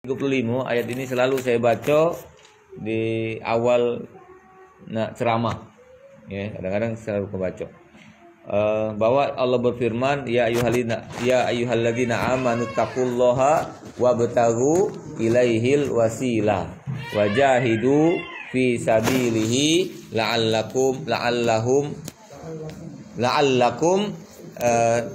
35 ayat ini selalu saya baca di awal ceramah, ya, kadang-kadang selalu kebaca. Bahwa Allah berfirman, ya ayyuhalladzina amanu taqullaha wabtaghu ilaihil wasilah wajahidu fi sabilihi la'allakum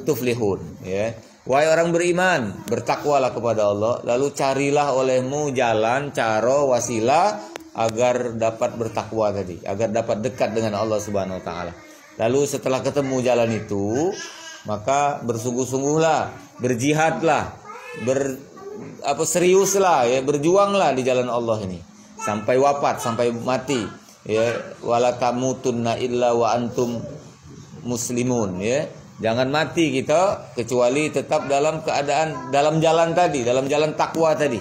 tuflihun, ya. Wahai orang beriman, bertakwalah kepada Allah, lalu carilah olehmu jalan, cara, wasilah agar dapat bertakwa tadi, agar dapat dekat dengan Allah Subhanahu wa taala. Lalu setelah ketemu jalan itu, maka bersungguh-sungguhlah, berjihadlah, seriuslah, ya, berjuanglah di jalan Allah ini sampai wafat, sampai mati, ya. Wala tamutunna illa wa antum muslimun, ya. Jangan mati kita kecuali tetap dalam keadaan, dalam jalan tadi, dalam jalan takwa tadi.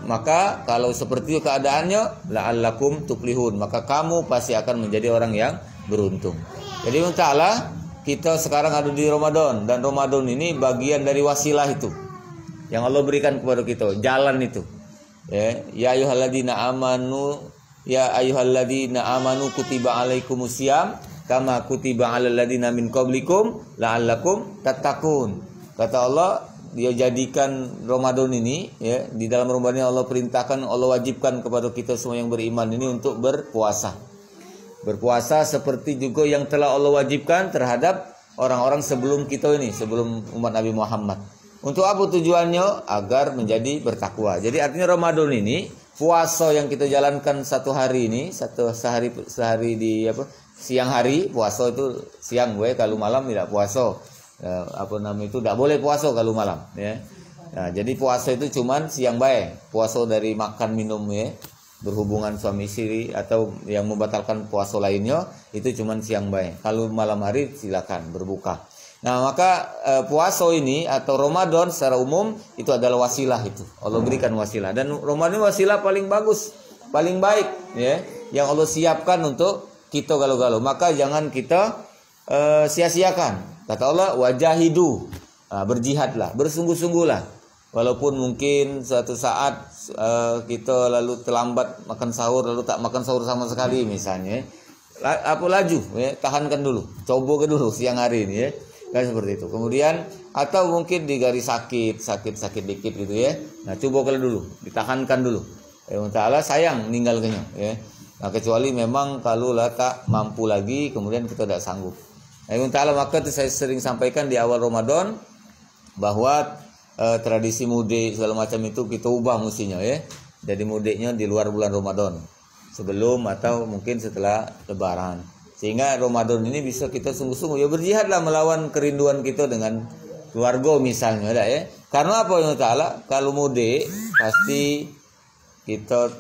Maka kalau seperti itu keadaannya, la'allakum tuflihun, maka kamu pasti akan menjadi orang yang beruntung. Jadi ta'ala, kita sekarang ada di Ramadan, dan Ramadan ini bagian dari wasilah itu yang Allah berikan kepada kita, jalan itu. Ya ayyuhalladzina amanu kutiba alaikumusiyam kama kutiba 'alal ladzina min qablikum la'allakum tattaqun. Kata Allah, Dia jadikan Ramadan ini, ya, di dalam Ramadan ini Allah perintahkan, Allah wajibkan kepada kita semua yang beriman ini untuk berpuasa. Berpuasa seperti juga yang telah Allah wajibkan terhadap orang-orang sebelum kita ini, sebelum umat Nabi Muhammad. Untuk apa tujuannya? Agar menjadi bertakwa. Jadi artinya Ramadan ini, puasa yang kita jalankan satu hari ini, sehari di siang hari puasa itu siang, kalau malam tidak puasa. Itu tidak boleh puasa kalau malam, ya. Nah, jadi puasa itu cuman siang baik. Puasa dari makan minum, ya, berhubungan suami istri atau yang membatalkan puasa lainnya itu cuman siang baik. Kalau malam hari silakan berbuka. Nah, maka puasa ini atau Ramadan secara umum itu adalah wasilah itu. Allah berikan wasilah, dan Ramadan wasilah paling bagus, paling baik, ya, yang Allah siapkan untuk kita galau-galau. Maka jangan kita sia-siakan. Kata Allah, wajahidu, berjihadlah, bersungguh-sungguhlah. Walaupun mungkin suatu saat kita lalu terlambat makan sahur, lalu tak makan sahur sama sekali misalnya, laju, ya, tahankan dulu, coba dulu siang hari ini, ya, kan seperti itu. Kemudian atau mungkin di garis sakit dikit gitu, ya. Nah, coba kalau dulu, ditahankan dulu. Ta'ala sayang ninggalkannya, ya. Nah, kecuali memang kalau tak mampu lagi, kemudian kita tidak sanggup. Ta'ala, maka itu saya sering sampaikan di awal Ramadan bahwa tradisi mudik segala macam itu kita ubah mestinya, ya. Jadi mudiknya di luar bulan Ramadan, sebelum atau mungkin setelah Lebaran, sehingga Ramadan ini bisa kita sungguh-sungguh, ya, berjihadlah melawan kerinduan kita dengan keluarga misalnya, ya. Karena apa, ya Ta'ala, kalau mudik pasti kita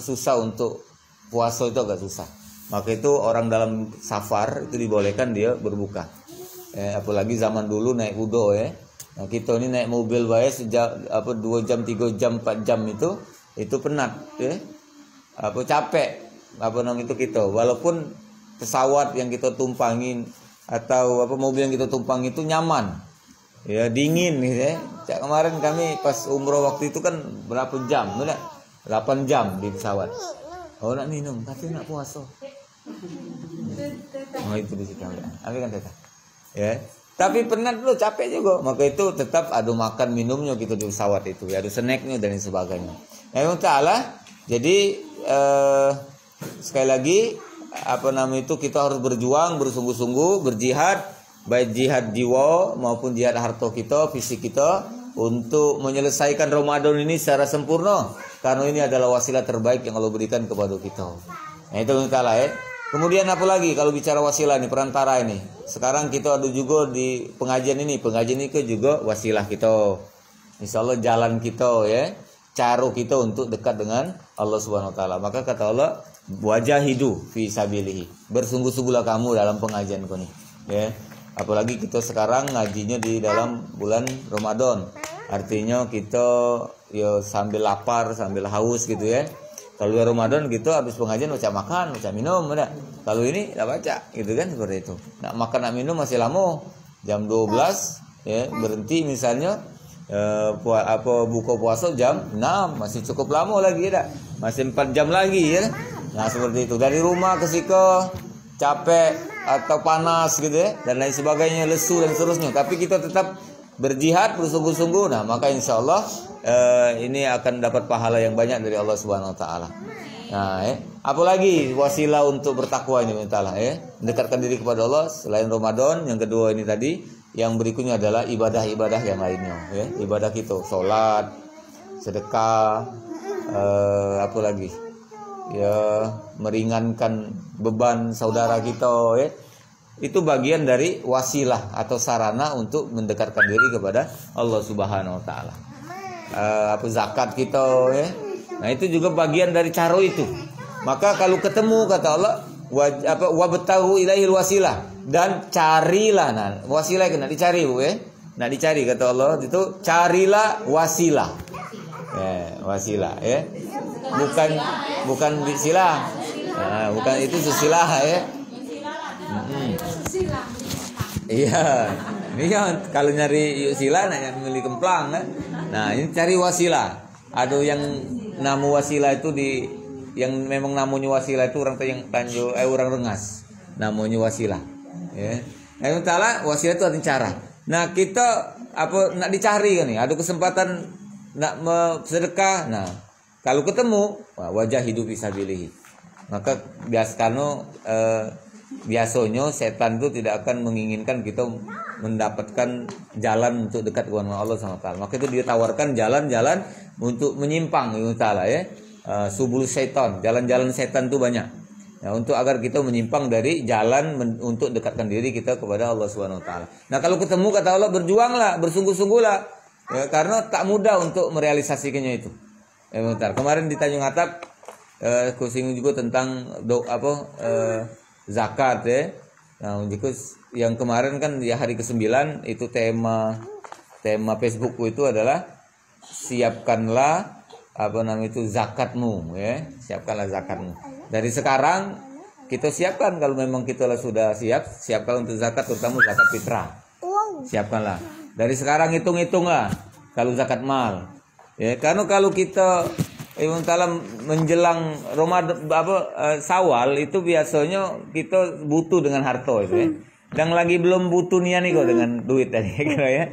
susah untuk puasa, itu agak susah. Maka itu orang dalam safar itu dibolehkan dia berbuka. Apalagi zaman dulu naik kuda, ya. Nah, kita ini naik mobil sejak 2 jam, 3 jam, 4 jam itu penat, ya. Capek itu kita. Walaupun pesawat yang kita tumpangin atau mobil yang kita tumpang itu nyaman, ya, dingin, ya. Kemarin kami pas umroh waktu itu kan berapa jam, 8 jam di pesawat. Oh, nak minum, tapi nak puasa. Oh, itu di situ, ya. Ambil kan tetap, ya. Tapi penat dulu, capek juga. Maka itu tetap ada makan minumnya gitu di pesawat itu, ya, ada snacknya dan sebagainya. Nah, Ta'ala, jadi sekali lagi kita harus berjuang, bersungguh-sungguh, berjihad, baik jihad jiwa maupun jihad harta kita, fisik kita, untuk menyelesaikan Ramadan ini secara sempurna, karena ini adalah wasilah terbaik yang Allah berikan kepada kita. Nah, itu Ta'ala, ya. Kemudian apa lagi kalau bicara wasilah ini, perantara ini. Sekarang kita ada juga di pengajian ini juga wasilah kita. Insyaallah jalan kita, ya, cara kita untuk dekat dengan Allah Subhanahu wa taala. Maka kata Allah, wajahidu fi sabilihi. Bersungguh-sungguhlah kamu dalam pengajian ini, ya. Apalagi kita sekarang ngajinya di dalam bulan Ramadan. Artinya kita, ya, sambil lapar, sambil haus gitu, ya. Kalau di Ramadan gitu habis pengajian baca makan, baca minum, enggak. Kalau ini enggak baca, gitu kan, seperti itu. Nak makan nak minum masih lama. Jam 12, ya, berhenti misalnya. buka puasa jam 6, masih cukup lama lagi dah. Masih 4 jam lagi ya. Nah, seperti itu. Dari rumah ke siko capek atau panas gitu ya, dan lain sebagainya, lesu dan seterusnya. Tapi kita tetap berjihad bersungguh-sungguh. Nah, maka insya Allah ini akan dapat pahala yang banyak dari Allah Subhanahu Wa Taala. Nah, apalagi wasilah untuk bertakwa ini taala mendekatkan diri kepada Allah selain Ramadan. Yang kedua ini tadi, yang berikutnya adalah ibadah-ibadah yang lainnya ya. Ibadah kita, sholat, sedekah, apa lagi? Ya, meringankan beban saudara kita ya. Itu bagian dari wasilah atau sarana untuk mendekatkan diri kepada Allah Subhanahu Wa Taala. Zakat kita ya. Nah, itu juga bagian dari cara itu. Maka kalau ketemu kata Allah wabtahu ilaihil wasilah, dan carilah. Nah, wasilah kena dicari Bu ya. Nah, dicari kata Allah itu, carilah wasilah. Wasilah ya. Bukan silah. Nah, bukan itu susilah ya. Iya. Ini kalau nyari sila nak milih kemplang kan. Nah, ini cari wasilah. Ada yang namu wasilah itu yang memang namanya wasilah itu orang yang orang rengas. Namanya wasilah. Ya. Yang taala wasilah itu ada cara. Nah, kita nak dicari kan nih. Ada kesempatan nak sedekah. Nah, kalau ketemu wajah hidup fisabilillah. Maka biasanya setan itu tidak akan menginginkan kita mendapatkan jalan untuk dekat dengan Allah SWT. Maka itu dia tawarkan jalan-jalan untuk menyimpang ya. Subul syaitan, jalan-jalan setan itu banyak. Nah, untuk agar kita menyimpang dari jalan untuk dekatkan diri kita kepada Allah SWT. Nah, kalau ketemu kata Allah, berjuanglah, bersungguh-sungguhlah. Ya, karena tak mudah untuk merealisasikannya itu. Kemarin di Tanjung Atap kusing juga tentang zakat ya. Nah, yang kemarin kan di hari ke-9 itu tema Facebookku itu adalah siapkanlah zakatmu ya. Siapkanlah zakatmu. Dari sekarang kita siapkan, kalau memang kita sudah siapkan untuk zakat, terutama zakat fitrah. Siapkanlah. Dari sekarang hitung-hitunglah kalau zakat mal. Ya, karena kalau kita menjelang Ramadan Sawal itu biasanya kita butuh dengan harta itu ya. Dan lagi belum butuh nian nih kok dengan duit tadi ya.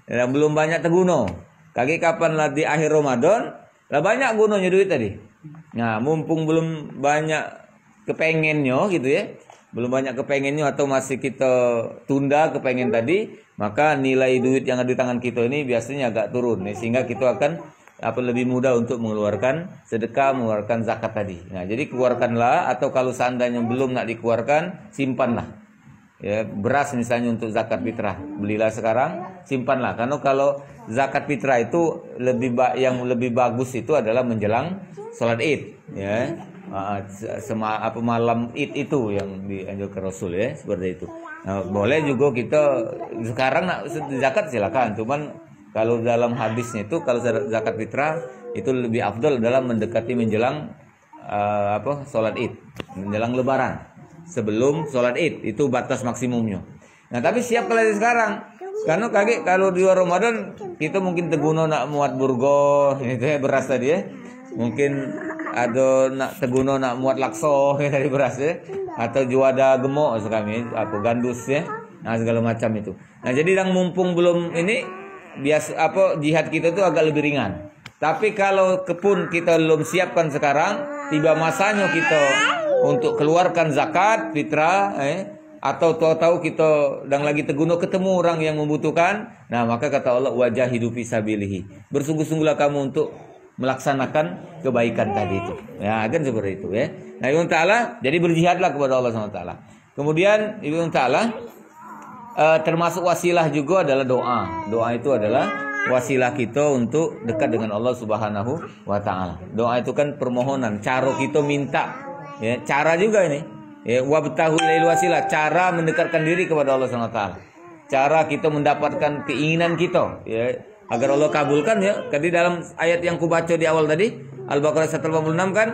Dan belum banyak terguna. Kaki kapan lah di akhir Ramadan lah banyak gunanya duit tadi. Nah, mumpung belum banyak kepengennya gitu ya. Belum banyak kepengennya atau masih kita tunda kepengen tadi, maka nilai duit yang ada di tangan kita ini biasanya agak turun nih, sehingga kita akan lebih mudah untuk mengeluarkan sedekah, mengeluarkan zakat tadi. Nah, jadi keluarkanlah, atau kalau seandainya belum nak dikeluarkan, simpanlah. Ya, beras misalnya untuk zakat fitrah, belilah sekarang, simpanlah. Karena kalau zakat fitrah itu yang lebih bagus itu adalah menjelang sholat Id, ya. Malam Id itu yang dianjurkan Rasul ya, seperti itu. Nah, boleh juga kita sekarang nak zakat silakan, cuman kalau dalam hadisnya itu kalau zakat fitrah itu lebih afdal dalam mendekati menjelang sholat Id, menjelang Lebaran, sebelum sholat Id, itu batas maksimumnya. Nah, tapi siap dari sekarang, karena kalau di Ramadan kita mungkin teguna nak muat burgo, itu ya beras tadi ya, mungkin ada nak teguna nak muat lakso ya, dari beras ya, atau juada gemuk sekami gandus ya, nah segala macam itu. Nah, jadi yang mumpung belum ini jihad kita itu agak lebih ringan. Tapi kalau kita belum siapkan sekarang, tiba masanya kita untuk keluarkan zakat fitrah atau tahu-tahu kita dan lagi teguna ketemu orang yang membutuhkan, nah maka kata Allah wajah hidup fisabilillah, bersungguh-sungguhlah kamu untuk melaksanakan kebaikan tadi itu. Ya, kan seperti itu ya. Nah, Ibnu Ta'ala, jadi berjihadlah kepada Allah SWT. Kemudian Ibnu Ta'ala termasuk wasilah juga adalah doa. Doa itu adalah wasilah kita untuk dekat dengan Allah Subhanahu wa Ta'ala. Doa itu kan permohonan, cara kita minta. Ya, cara juga ini. Ya, wabtahu ilaihil wasilah, cara mendekatkan diri kepada Allah Subhanahu wa Ta'ala. Cara kita mendapatkan keinginan kita, ya, agar Allah kabulkan ya. Tadi dalam ayat yang kubaca di awal tadi, Al-Baqarah 186 kan,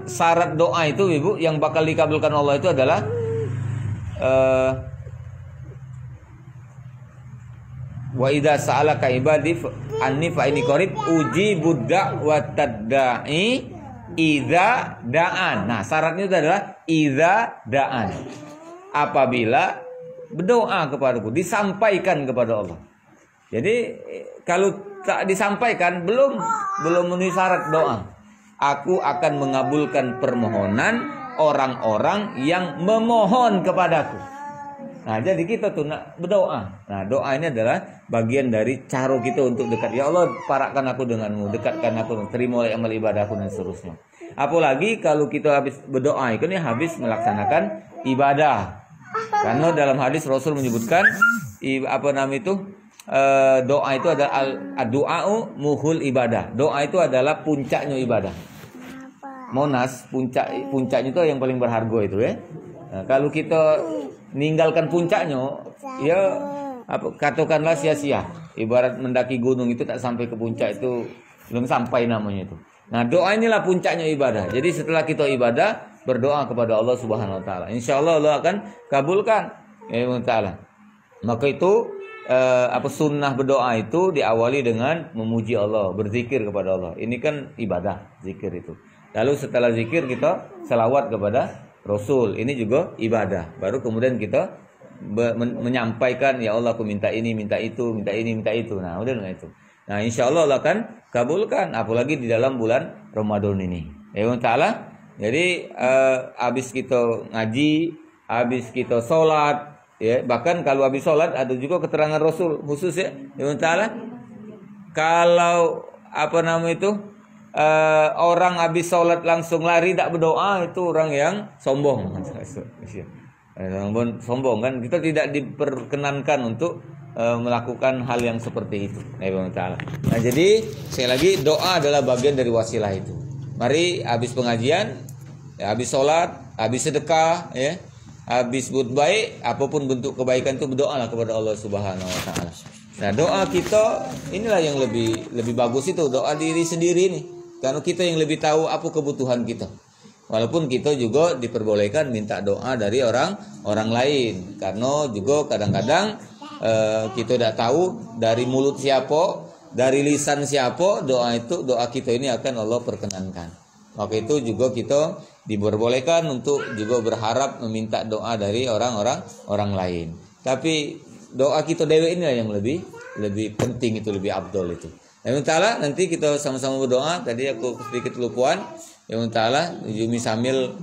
syarat doa itu Ibu yang bakal dikabulkan Allah itu adalah Wa idza sa'alaka ibadi anni fa inni qarib ujibud da'watad da'i idza da'an. Nah, syaratnya itu adalah idza da'an. Apabila berdoa kepadaku, disampaikan kepada Allah. Jadi kalau tak disampaikan belum memenuhi syarat doa. Aku akan mengabulkan permohonan orang-orang yang memohon kepadaku. Nah, jadi kita tuh berdoa. Nah, doa ini adalah bagian dari cara kita untuk dekat. Ya Allah, parakkan aku denganmu, dekatkan aku, terima oleh amal ibadahku dan seterusnya. Apalagi kalau kita habis berdoa, itu nih habis melaksanakan ibadah. Karena dalam hadis Rasul menyebutkan doa itu adalah doa muhul ibadah. Doa itu adalah puncaknya ibadah. Monas puncaknya itu yang paling berharga itu ya. Nah, kalau kita meninggalkan puncaknya, ya katakanlah sia-sia. Ibarat mendaki gunung itu tak sampai ke puncak itu belum sampai namanya itu. Nah, doa inilah puncaknya ibadah. Jadi setelah kita ibadah, berdoa kepada Allah Subhanahu wa taala. Insyaallah Allah akan kabulkan. Ya taala. Maka itu sunnah berdoa itu diawali dengan memuji Allah, berzikir kepada Allah. Ini kan ibadah, zikir itu. Lalu setelah zikir kita selawat kepada Rasul. Ini juga ibadah. Baru kemudian kita menyampaikan, ya Allah aku minta ini, minta itu, minta ini, minta itu. Nah, udah itu. Nah, insyaallah Allah akan kabulkan, apalagi di dalam bulan Ramadan ini. Ya taala. Jadi habis kita ngaji, habis kita sholat, ya, bahkan kalau habis sholat ada juga keterangan Rasul khusus ya, taala. Kalau orang habis sholat langsung lari tak berdoa, itu orang yang sombong. Sombong kan, kita tidak diperkenankan untuk melakukan hal yang seperti itu. Taala. Nah, jadi sekali lagi doa adalah bagian dari wasilah itu. Mari habis pengajian, ya, habis sholat, habis sedekah, ya, habis buat baik, apapun bentuk kebaikan itu berdoalah kepada Allah Subhanahu wa taala. Nah, doa kita inilah yang lebih bagus itu, doa diri sendiri nih. Karena kita yang lebih tahu apa kebutuhan kita. Walaupun kita juga diperbolehkan minta doa dari orang lain. Karena juga kadang-kadang kita tidak tahu dari mulut siapa, dari lisan siapa, doa kita ini akan Allah perkenankan. Maka itu juga kita diperbolehkan untuk juga berharap meminta doa dari orang lain. Tapi doa kita dewe ini yang lebih penting, itu lebih afdol itu. Ya taala, nanti kita sama-sama berdoa. Tadi aku sedikit lupuan. Ya taala, Jumi sambil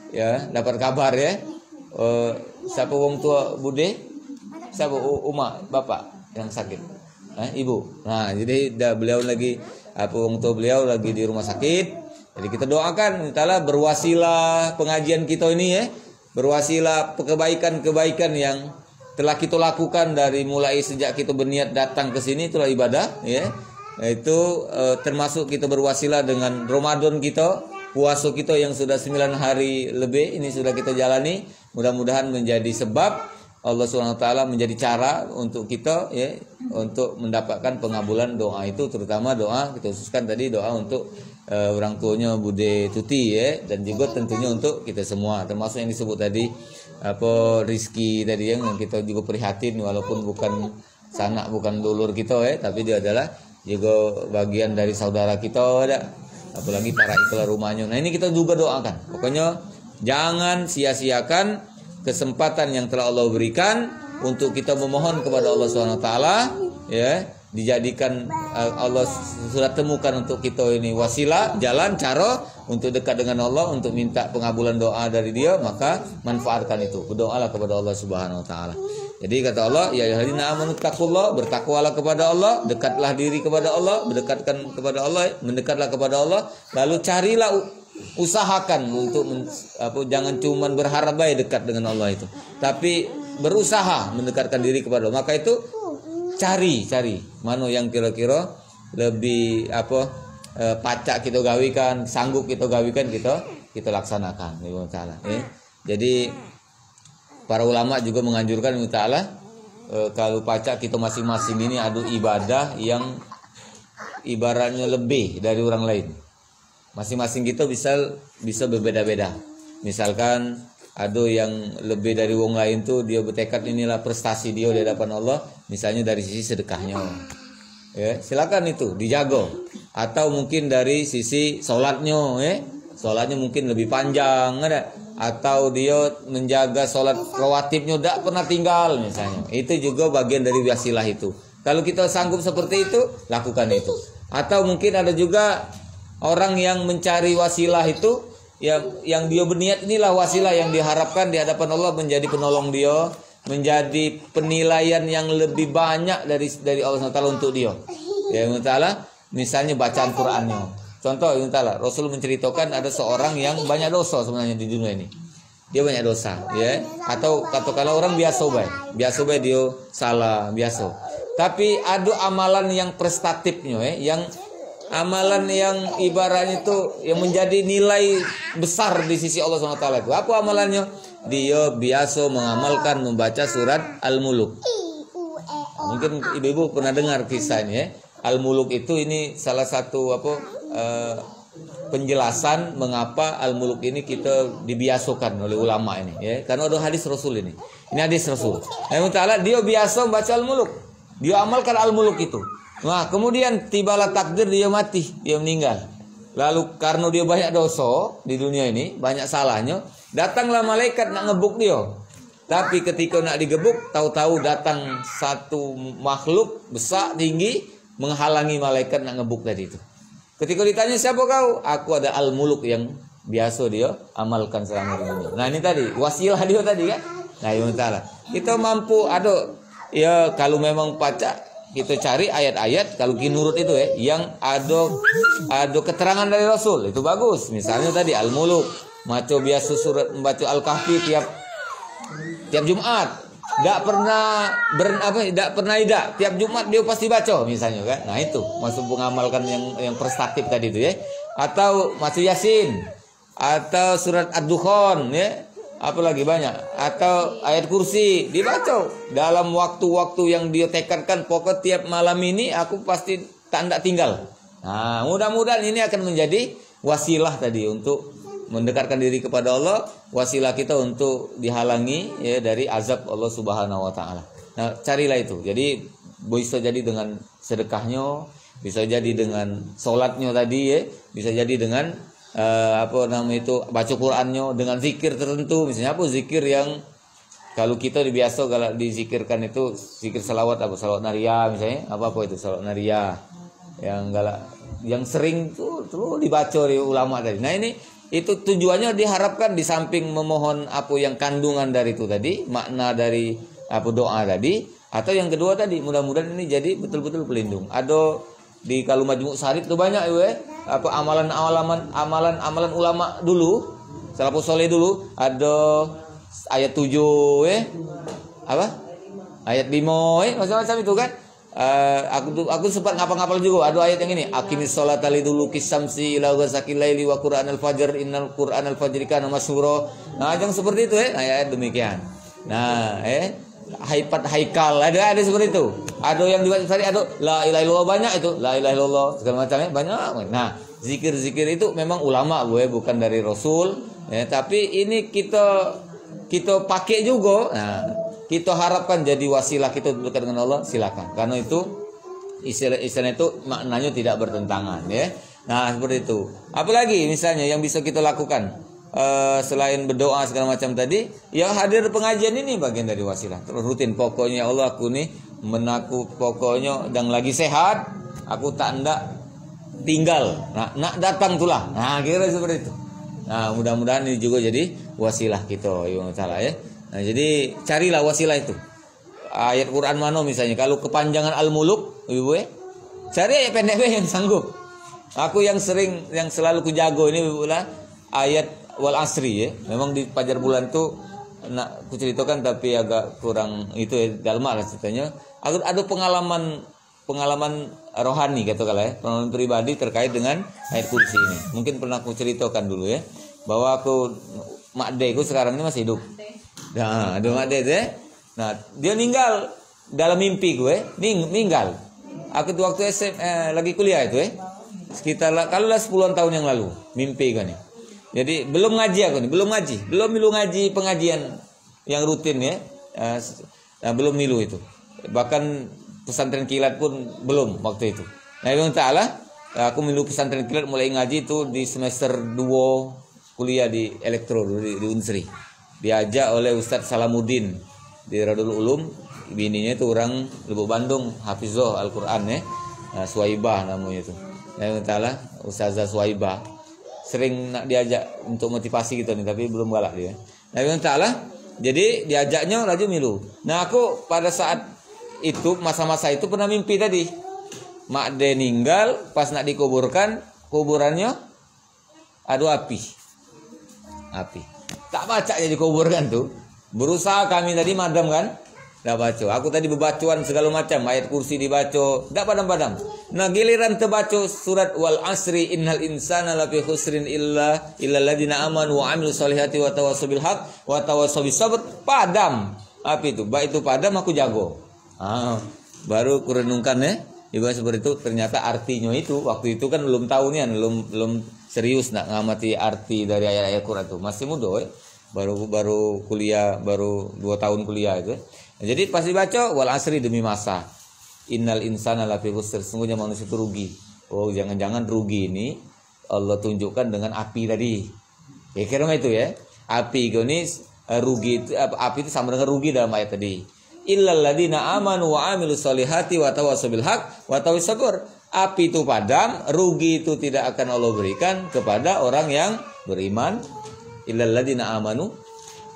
ya dapat kabar ya. Siapa wong tua bude? Siapa Uma, bapak yang sakit? Ibu. Nah, jadi beliau lagi wong tua beliau lagi di rumah sakit. Jadi kita doakan taala berwasilah pengajian kita ini ya. Berwasilah kebaikan-kebaikan yang telah kita lakukan dari mulai sejak kita berniat datang ke sini, itulah ibadah ya. Itu termasuk kita berwasilah dengan Ramadan kita, puasa kita yang sudah 9 hari lebih ini sudah kita jalani. Mudah-mudahan menjadi sebab Allah SWT menjadi cara untuk kita ya, untuk mendapatkan pengabulan doa itu, terutama doa kita khususkan tadi doa untuk orang tuanya Bude Tuti ya, dan juga tentunya untuk kita semua, termasuk yang disebut tadi rizki tadi yang kita juga prihatin, walaupun bukan sanak, bukan dulur kita ya, tapi dia adalah juga bagian dari saudara kita ada, apalagi para ikhlas rumahnya. Nah, ini kita juga doakan. Pokoknya jangan sia-siakan kesempatan yang telah Allah berikan untuk kita memohon kepada Allah SWT ya, dijadikan Allah sudah temukan untuk kita ini wasilah, jalan, cara untuk dekat dengan Allah, untuk minta pengabulan doa dari Dia, maka manfaatkan itu, berdoalah kepada Allah Subhanahu wa taala. Jadi kata Allah, ya ayyuhallazina amanu taqullah, bertakwalah kepada Allah, dekatlah diri kepada Allah, mendekatkan kepada Allah, mendekatlah kepada Allah, lalu carilah, usahakan untuk jangan cuma berharap baik dekat dengan Allah itu, tapi berusaha mendekatkan diri kepada Allah. Maka itu cari mana yang kira-kira lebih pacak kita gawikan, sanggup kita gawikan, kita laksanakan ya. Jadi para ulama juga menganjurkan kalau pacak kita masing-masing ini ada ibadah yang ibaratnya lebih dari orang lain. Masing-masing kita bisa berbeda-beda. Misalkan ada yang lebih dari wong lain tuh dia bertekad inilah prestasi dia di hadapan Allah, misalnya dari sisi sedekahnya. Ya, silakan itu dijaga. Atau mungkin dari sisi sholatnya, sholatnya mungkin lebih panjang, ada. Atau dia menjaga sholat rawatibnya tidak pernah tinggal misalnya. Itu juga bagian dari wasilah itu. Kalau kita sanggup seperti itu, lakukan itu. Atau mungkin ada juga orang yang mencari wasilah itu, yang dia berniat inilah wasilah yang diharapkan di hadapan Allah menjadi penolong dia, menjadi penilaian yang lebih banyak dari Allah SWT untuk dia. Ya Allah, misalnya bacaan Qur'annya. Contoh Allah, Rasul menceritakan ada seorang yang banyak dosa sebenarnya di dunia ini. Dia banyak dosa, ya. Atau katakanlah orang biasa baik dia salah biasa. Tapi ada amalan yang prestatifnya, yang amalan yang ibaratnya itu yang menjadi nilai besar di sisi Allah SWT itu. Apa amalannya? Dia biasa mengamalkan membaca surat Al-Muluk. Mungkin ibu-ibu pernah dengar kisah ini, ya. Al-Muluk itu ini salah satu penjelasan mengapa Al-Muluk ini kita dibiasakan oleh ulama ini, ya. Karena ada hadis Rasul ini. Ini hadis Rasul. Dia biasa membaca Al-Muluk. Dia amalkan Al-Muluk itu. Nah, kemudian tibalah takdir dia mati, dia meninggal. Lalu karena dia banyak dosa di dunia ini, banyak salahnya, datanglah malaikat nak ngebuk dia. Tapi ketika nak digebuk, tahu-tahu datang satu makhluk besar tinggi menghalangi malaikat nak ngebuk tadi itu. Ketika ditanya siapa kau? Aku ada Al-Muluk yang biasa dia amalkan selama dunia. Nah, ini tadi wasilah dia tadi kan. Nah, ya Allah. Kita mampu ya kalau memang baca kita cari ayat-ayat kalau nurut itu yang ada keterangan dari Rasul itu bagus. Misalnya tadi Al-Muluk, maco biasa membaca Al-Kahfi tiap Jumat. Tidak pernah tiap Jumat dia pasti baca misalnya kan. Nah, itu masuk mengamalkan yang prestatif tadi itu, ya. Atau masuk Yasin atau surat Ad-Dukhan, ya. Apalagi banyak, atau ayat kursi dibaca dalam waktu-waktu yang dia tekadkan, pokok tiap malam ini aku pasti tak tinggal. Nah, mudah-mudahan ini akan menjadi wasilah tadi untuk mendekatkan diri kepada Allah, wasilah kita untuk dihalangi ya dari azab Allah Subhanahu wa taala. Nah, carilah itu. Jadi bisa jadi dengan sedekahnya, bisa jadi dengan salatnya tadi, ya, bisa jadi dengan baca Qur'annya, dengan zikir tertentu. Misalnya zikir yang kalau kita biasa kalau dizikirkan itu zikir salawat, salawat naria misalnya, itu salawat naria yang sering tuh dibaca oleh ulama tadi. Nah, ini itu tujuannya diharapkan di samping memohon yang kandungan dari itu tadi, makna dari doa tadi, atau yang kedua tadi mudah-mudahan ini jadi betul-betul pelindung. Ada di kalau Majmu' Syarid itu banyak amalan ulama dulu, salafus saleh dulu, ada ayat 7 ayat 5 macam-macam itu kan. Aku sempat ngapal-ngapal juga. Ada ayat yang ini, aqimis sholata liduluki syamsi ila ghasaqil laili wa qur'anal fajr innal qur'anal fajri kana masyhura. Nah, yang seperti itu ayat demikian. Nah, Haipat haikal ada seperti itu. Ada yang dibaca tadi, ada la ilaha illallah banyak itu, la ilaha illallah segala macamnya banyak. Nah, zikir-zikir itu memang ulama bukan dari Rasul, ya, tapi ini kita pakai juga. Nah, kita harapkan jadi wasilah kita dekat dengan Allah, silakan. Karena itu istilah itu maknanya tidak bertentangan, ya. Nah, seperti itu. Apalagi misalnya yang bisa kita lakukan selain berdoa segala macam tadi, yang hadir pengajian ini bagian dari wasilah. Terus rutin, pokoknya Allah aku nih menaku pokoknya dan lagi sehat, aku tak ndak tinggal. Nak datang tulah. Nah, kira seperti itu. Nah, mudah-mudahan ini juga jadi wasilah kita, ya. Nah, jadi carilah wasilah itu. Ayat Quran mana misalnya, kalau kepanjangan Al-Muluk, Ibu, cari ayat pendek yang sanggup. Aku yang selalu kujago ini, Ibu, ayat wal asri, ya. Memang di Fajar Bulan tuh nak kuceritakan tapi agak kurang itu, dalam lah ceritanya. Ada pengalaman rohani gitu ya, pengalaman pribadi terkait dengan ayat kursi ini. Mungkin pernah kuceritakan dulu, ya, bahwa makdeku sekarang ini masih hidup. Nah, ada makde itu, ya. Nah, dia meninggal dalam mimpi gue, meninggal. Aku tuh waktu lagi kuliah itu, sekitar kalau 10 tahun yang lalu mimpi kan ya. Jadi belum ngaji aku nih, belum milu ngaji pengajian yang rutin ya. Belum milu itu. Bahkan pesantren kilat pun belum waktu itu. Nah, memang ta'ala aku milu pesantren kilat mulai ngaji itu di semester 2 kuliah di elektro di Unsri. Diajak oleh Ustadz Salamuddin di Radul Ulum, bininya itu orang Lubuk Bandung, Hafizah Al-Qur'an ya. Suwaibah namanya itu. Memang ta'ala Ustazah Suwaibah. Sering nak diajak untuk motivasi gitu nih, tapi belum galak dia. Nah, memang ta'ala jadi diajaknya laju milu. Nah, aku pada saat itu masa-masa itu pernah mimpi tadi. Mak de ninggal, pas nak dikuburkan, kuburannya ada api. Tak baca jadi kuburkan tuh. Berusaha kami tadi madam kan? Tak baca. Aku tadi bebacuan segala macam, ayat kursi dibaca, tak padam-padam. Nah, giliran terbaca surat wal asri innal insana lafi khusrin illa alladziina amanu wa 'amilus solihati wa tawassaw bil haqq wa tawassaw bis sabr, padam. Api itu, baik itu padam aku jago. Baru kurenungkan ya. Juga seperti itu, ternyata artinya itu waktu itu kan belum tahu nih, belum serius nak ngamati arti dari ayat-ayat Quran itu. Masih muda ya. Baru kuliah, baru 2 tahun kuliah itu. Nah, jadi pasti baca wal asri demi masa. Innal insana lafi khusr, sesungguhnya manusia itu rugi. Oh, jangan-jangan rugi ini Allah tunjukkan dengan api tadi. Ya kira itu ya. Api ini rugi itu, api itu sama dengan rugi dalam ayat tadi. Illal ladzina amanu wa 'amilus solihati wa tawassaw bil haqq wa tawassaw sabr. Api itu padam, rugi itu tidak akan Allah berikan kepada orang yang beriman. Illal ladzina amanu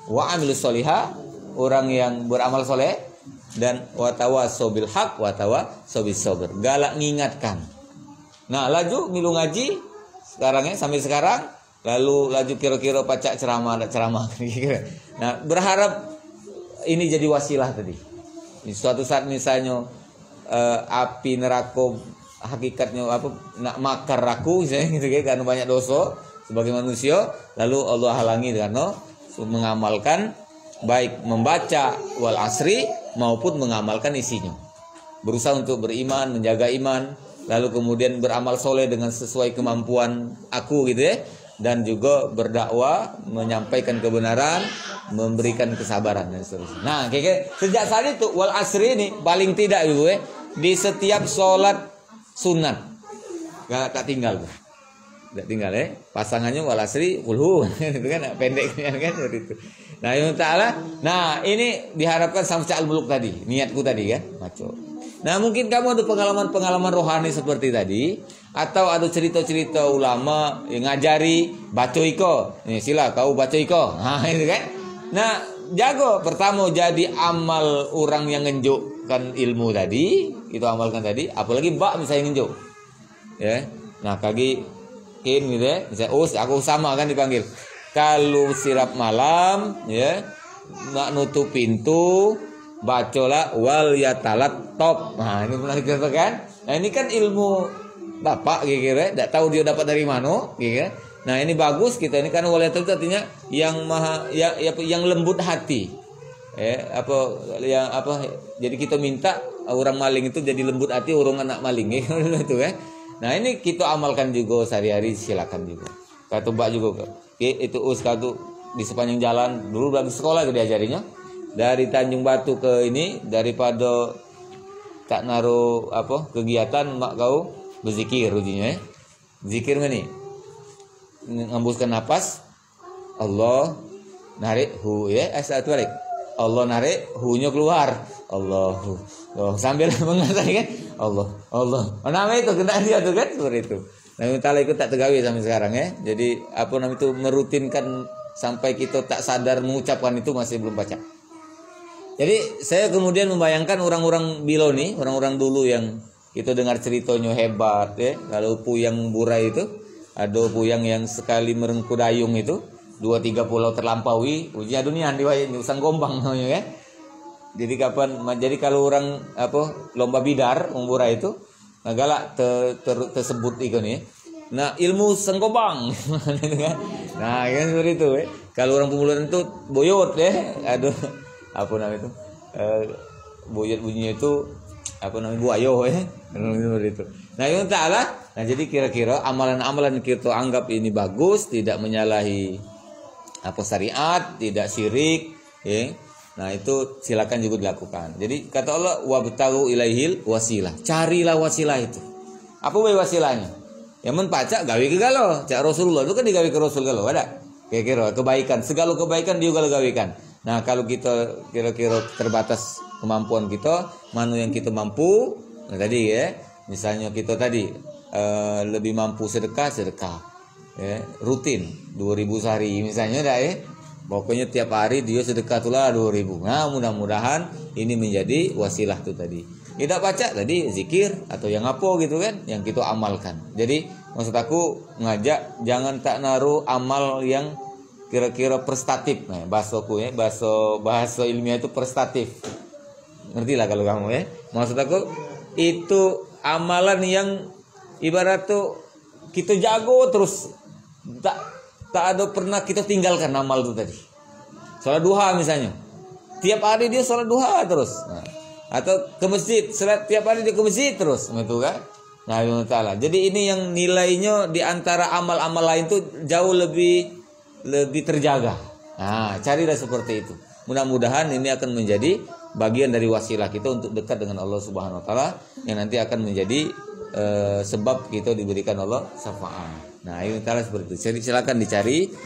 wa 'amilus solihah, orang yang beramal soleh, dan wa tawassaw bil haqq wa tawassaw bis sabr. Galak ngingatkan. Nah, laju milu ngaji sekarang ya, sampai sekarang, lalu laju kira-kira pacak ceramah. Nah, berharap ini jadi wasilah tadi. Suatu saat misalnya api neraka hakikatnya apa nak makar aku misalnya gitu karena banyak dosa sebagai manusia, lalu Allah halangi karena mengamalkan baik membaca wal asri maupun mengamalkan isinya. Berusaha untuk beriman, menjaga iman, lalu kemudian beramal soleh dengan sesuai kemampuan aku gitu ya. Dan juga berdakwah, menyampaikan kebenaran, memberikan kesabaran dan seterusnya. Nah, sejak saat itu wal asri ini paling tidak ibu di setiap sholat sunat tak tinggal tuh. Tidak tinggal ya. Pasangannya wal asri kulhu itu kan pendeknya kan seperti itu. Nah, yang ta'ala. Nah, ini diharapkan sampai al-muluk tadi, niatku tadi kan, maco. Nah, mungkin kamu ada pengalaman rohani seperti tadi, atau ada cerita-cerita ulama yang ngajari baca iko. Nih, sila kau baca iko. Nah, itu kan. Nah, jago pertama jadi amal orang yang ngenjukkan ilmu tadi, itu amalkan tadi, apalagi mbak misalnya ngenjuk. Ya. Nah, kaki kin gitu ya. Misalnya aku sama kan dipanggil. Kalau sirap malam ya, nak nutup pintu, bacalah wal yatalat top. Nah, ini pernah kita kan? Nah, ini kan ilmu bapak kira-kira, tidak tahu dia dapat dari mana, kira. Nah, ini bagus kita ini karena wal yatalat artinya yang maha yang lembut hati. Jadi kita minta orang maling itu jadi lembut hati orang anak maling itu kan. Nah, ini kita amalkan juga sehari-hari, silakan juga. Kata Mbak juga itu katu di sepanjang jalan dulu lagi sekolah itu diajarinya dari Tanjung Batu ke ini, daripada tak naruh kegiatan mak kau berzikir ujinya ya. Zikir nih ngembuskan napas, Allah narik hu ya, satu balik Allah narik hu-nya keluar, Allahu sambil mengatakan kan Allah namanya itu kena dia tuh kan seperti itu. Nah, ta'ala ikut tak tegawi sampai sekarang ya. Jadi itu merutinkan sampai kita tak sadar mengucapkan itu masih belum baca. Jadi saya kemudian membayangkan orang-orang bilo nih, orang-orang dulu yang kita dengar ceritanya hebat ya. Kalau Puyang Burai itu, ada Puyang yang sekali merengku dayung itu 2-3 pulau terlampaui, ujian dunia di Usang Gombang namanya ya. Jadi kalau orang lomba bidar Burai itu nah, galak tersebut ikon ya. Nah, ilmu sengkobang. Nah, kan seperti itu ya. Kalau orang pemuluhan itu boyot ya. Aduh, apa namanya itu? Boyot bunyinya itu apa namanya buayo seperti itu. Nah, yang ta'ala, nah jadi kira-kira amalan-amalan kita anggap ini bagus, tidak menyalahi apa syariat, tidak syirik, ya. Nah, itu silakan juga dilakukan. Jadi kata Allah wabtagu ilaihil wasilah. Carilah wasilah itu. Apa bae wasilahnya? Yang men pacak gawe ke galo. Cak Rasulullah itu kan digawe ke Rasul galo, ada. Kira-kira kebaikan, segala kebaikan dia juga gawekan. Nah, kalau kita kira-kira terbatas kemampuan kita, mana yang kita mampu, nah tadi ya, misalnya kita tadi lebih mampu sedekah, ya, rutin 2.000 sehari misalnya dah ya. Pokoknya tiap hari dia sedekah tulah 2.000. Nah, mudah-mudahan ini menjadi wasilah tuh tadi. Tidak baca tadi zikir atau yang apa gitu kan, yang kita amalkan. Jadi maksud aku ngajak jangan tak naruh amal yang kira-kira prestatif. Nah, bahasaku ya, bahasa ilmiah itu prestatif. Ngerti lah kalau kamu ya. Maksud aku itu amalan yang ibarat tuh kita jago terus tak ada pernah kita tinggalkan amal itu tadi. Salat duha misalnya. Tiap hari dia salat duha terus. Nah, atau ke masjid, tiap hari dia ke masjid terus, gitu kan? Nah, Allah Ta'ala. Jadi ini yang nilainya di antara amal-amal lain tuh jauh lebih terjaga. Nah, carilah seperti itu. Mudah-mudahan ini akan menjadi bagian dari wasilah kita untuk dekat dengan Allah Subhanahu wa taala yang nanti akan menjadi sebab kita diberikan Allah syafaat. Nah, ini taala seperti itu. Jadi silakan dicari